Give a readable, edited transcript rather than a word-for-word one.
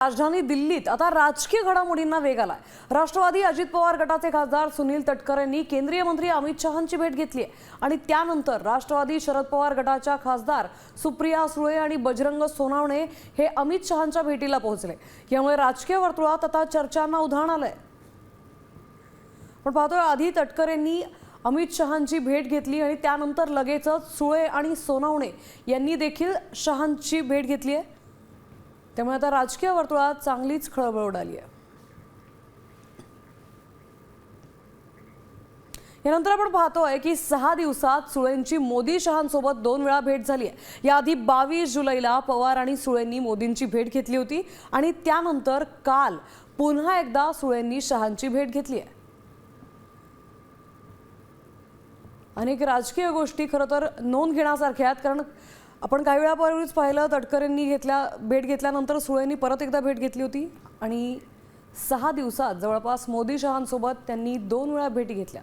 राजधानी दिल्लीत आता राजकीय घडामोडींना वेग आलाय। राष्ट्रवादी अजित पवार गटाचे खासदार सुनील तटकरे यांनी केंद्रीय मंत्री अमित शहांची भेट घेतली आणि त्यानंतर राष्ट्रवादी शरद पवार गटाच्या खासदार सुप्रिया सुळे आणि बजरंग सोनावणे हे अमित शहांच्या भेटीला पोहोचले। यामुळे राजकीय वर्तुळात आता चर्चांना उधाण आलंय। पण पाहतोय आधी तटकरे यांनी अमित शहांची भेट घेतली आणि त्यानंतर लगेचच सुळे आणि सोनावणे यांनी देखील शहांची भेट घेतली आहे। त्यामुळे आता राजकीय वर्तुळात चांगलीच खळबळ उडाली आहे। यानंतर आपण पाहतोय की 6 दिवसात सुळेंची मोदी शहांसोबत 2 वेळा भेट झाली आहे। याआधी 22 जुलैला पवार आणि सुळेंनी मोदींची भेट घेतली होती आणि त्यानंतर काल पुन्हा एकदा सुळेंनी शहांची भेट घेतली आहे। अनेक राजकीय गोष्टी खरं तर नोंद घेण्यासारख्या आहेत, कारण आपण काही वेळापूर्वीच पाहिलं तटकरेंनी भेट घेतल्यानंतर सुळेंनी परत एकदा भेट घेतली होती आणि 6 दिवसात जवळपास मोदी शहांसोबत त्यांनी 2 वेळा भेटी घेतल्या।